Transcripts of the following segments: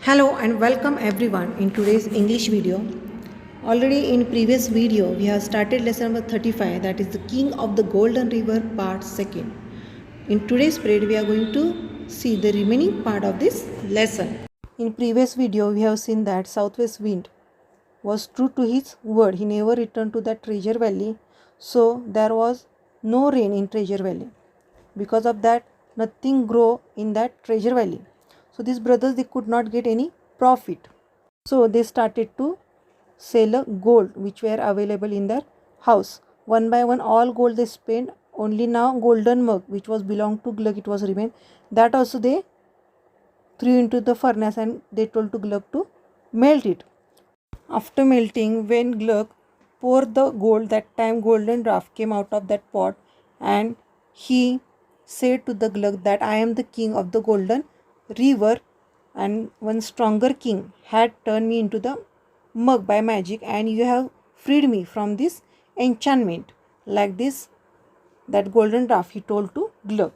Hello and welcome everyone in today's English video. Already in previous video we have started lesson number 35, that is the King of the Golden River part 2nd. In today's period we are going to see the remaining part of this lesson. In previous video we have seen that Southwest Wind was true to his word. He never returned to that treasure valley, so there was no rain in treasure valley. Because of that, nothing grew in that treasure valley. So these brothers, they could not get any profit. So they started to sell gold which were available in their house. One by one, all gold they spent. Only now golden mug which was belonged to Glug, it was remained. That also they threw into the furnace and they told to Glug to melt it. After melting, when Glug poured the gold, that time golden draft came out of that pot, and he said to the Glug that I am the king of the golden river, and one stronger king had turned me into the mug by magic, and you have freed me from this enchantment. Like this, that golden draft he told to Glug.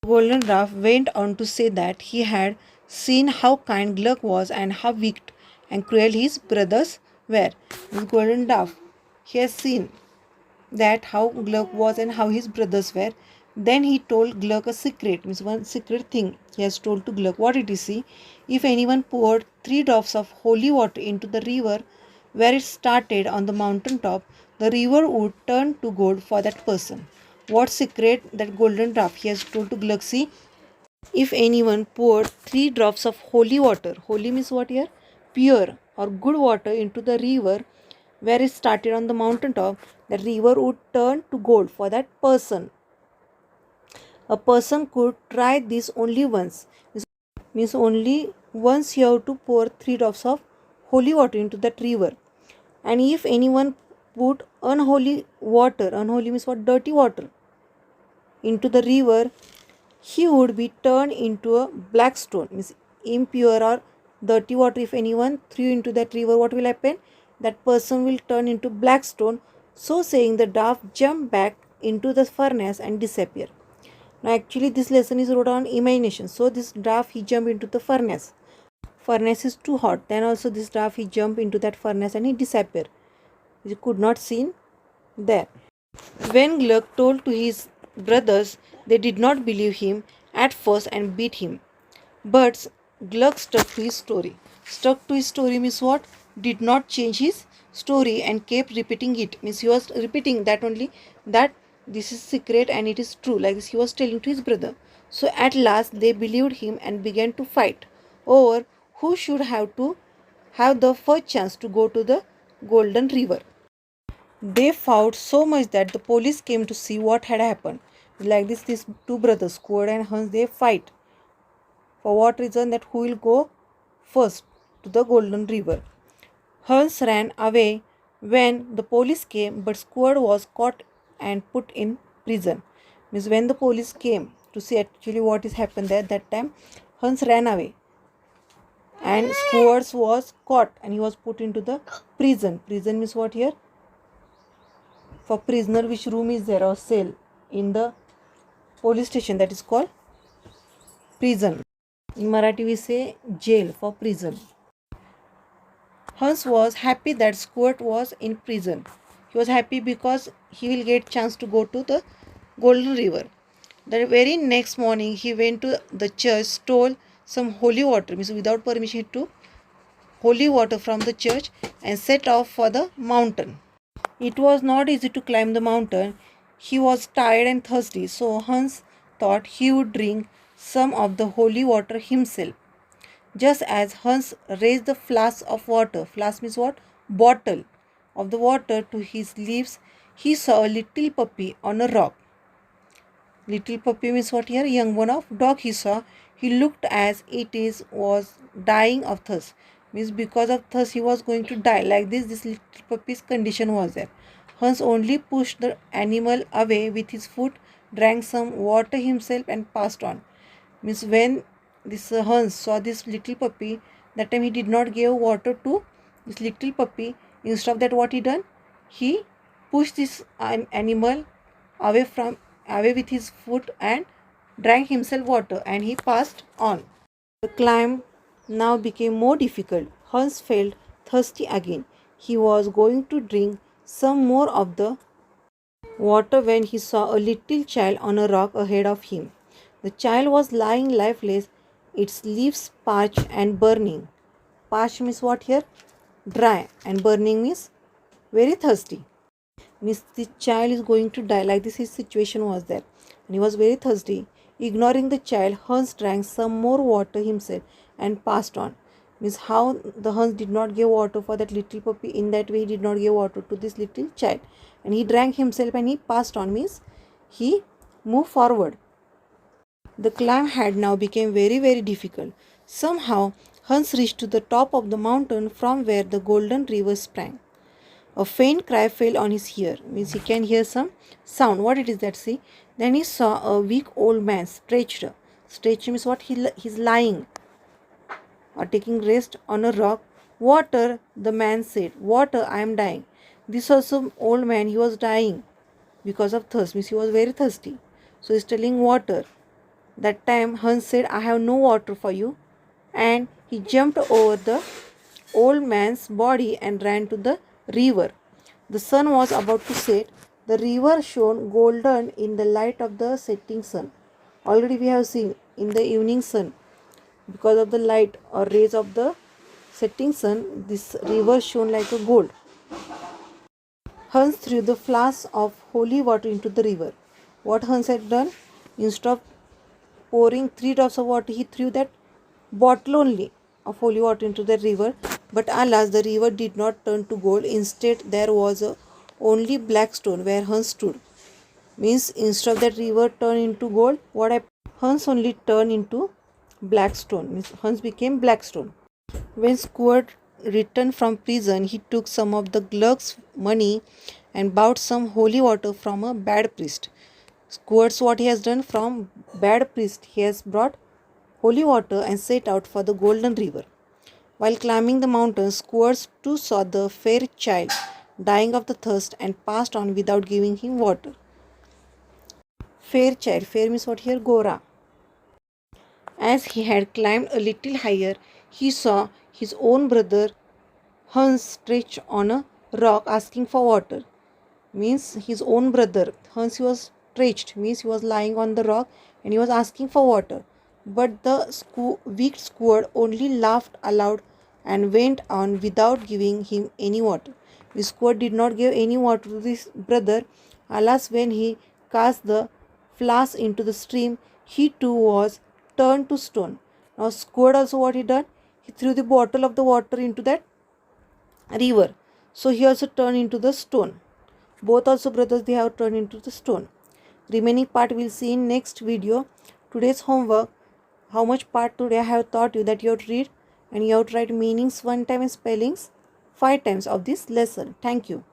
Golden Draft went on to say that he had seen how kind Glug was and how wicked and cruel his brothers were. This Golden Draft, he has seen that how Glug was and how his brothers were. Then he told Glug a secret, means one secret thing he has told to Glug. What did he see? If anyone poured 3 drops of holy water into the river where it started on the mountain top, the river would turn to gold for that person. What secret that golden draft he has told to Glug? See, if anyone poured 3 drops of holy water, holy means what here? Pure or good water into the river where it started on the mountain top, the river would turn to gold for that person. A person could try this only once. Means only once you have to pour 3 drops of holy water into that river. And if anyone put unholy water, unholy means what? Dirty water, into the river, he would be turned into a black stone. Means impure or dirty water, if anyone threw into that river, what will happen? That person will turn into black stone. So saying, the draft jumped back into the furnace and disappear. Now actually this lesson is wrote on imagination. So this draft he jumped into the furnace. Furnace is too hot. Then also this draft he jumped into that furnace and he disappeared. He could not seen there. When Glug told to his brothers, they did not believe him at first and beat him. But Glug stuck to his story. Stuck to his story means what? Did not change his story and kept repeating it. Means he was repeating that only, that this is secret and it is true. Like this he was telling to his brother. So at last they believed him and began to fight over who should have the first chance to go to the golden river. They fought so much that the police came to see what had happened. Like this, these two brothers, Squid and Hans, they fight. For what reason? That who will go first to the golden river. Hans ran away when the police came, but Squid was caught and put in prison. Means when the police came to see actually what is happened there, that time Hans ran away. And Squid was caught and he was put into the prison. Prison means what here? For prisoner, which room is there or cell in the police station, that is called prison. In Marathi we say jail for prison. Hans was happy that Squirt was in prison. He was happy because he will get chance to go to the golden river. The very next morning he went to the church, stole some holy water, means without permission he took holy water from the church and set off for the mountain. It was not easy to climb the mountain. He was tired and thirsty, so Hans thought he would drink some of the holy water himself. Just as Hans raised the flask of water, flask means what? Bottle of the water to his lips, he saw a little puppy on a rock. Little puppy means what here? Young one of dog he saw. He looked as was dying of thirst. Means because of thirst he was going to die. Like this little puppy's condition was there. Hans only pushed the animal away with his foot, drank some water himself and passed on. Means when this Hans saw this little puppy, that time he did not give water to this little puppy. Instead of that, what he done? He pushed this animal away with his foot and drank himself water and he passed on. The climb now became more difficult. Hans felt thirsty again. He was going to drink some more of the water when he saw a little child on a rock ahead of him. The child was lying lifeless, its leaves parched and burning. Parched means what here? Dry, and burning means very thirsty. Means the child is going to die, like this his situation was there, and he was very thirsty. Ignoring the child, Hans drank some more water himself and passed on. Means how the Hans did not give water for that little puppy, in that way he did not give water to this little child, and he drank himself and he passed on, means he moved forward. The climb had now become very difficult. Somehow Hans reached to the top of the mountain from where the golden river sprang. A faint cry fell on his ear, means he can hear some sound. What it is that, see? Then he saw a weak old man stretched. Stretched means what? He's lying or taking rest on a rock. Water, the man said. Water, I am dying. This also old man, he was dying because of thirst, means he was very thirsty. So he's telling water. That time Hans said, I have no water for you. And he jumped over the old man's body and ran to the river. The sun was about to set. The river shone golden in the light of the setting sun. Already we have seen in the evening sun, because of the light or rays of the setting sun, this river shone like a gold. Hans threw the flask of holy water into the river. What Hans had done? Instead of pouring 3 drops of water, he threw that bottle only of holy water into the river. But alas, the river did not turn to gold. Instead, there was only black stone where Hans stood. Means instead of that river turned into gold, what happened? Hans only turned into black stone. Means Hans became black stone. When Squid returned from prison, he took some of the Glug's money and bought some holy water from a bad priest. Squid's what he has done, from bad priest he has brought holy water and set out for the golden river. While climbing the mountain, Squid too saw the fair child dying of the thirst and passed on without giving him water. Fair child, fair means what here? Gora. As he had climbed a little higher, he saw his own brother Hans stretched on a rock asking for water. Means his own brother Hans, he was stretched, means he was lying on the rock and he was asking for water. But the weak Squid only laughed aloud and went on without giving him any water. The Squid did not give any water to this brother. Alas, when he cast the flask into the stream, he too was turned to stone. Now Squid also what he done? He threw the bottle of the water into that river. So he also turned into the stone. Both also brothers, they have turned into the stone. Remaining part we'll see in next video. Today's homework, how much part today I have taught you, that you have to read and you have to write meanings 1 time and spellings 5 times of this lesson. Thank you.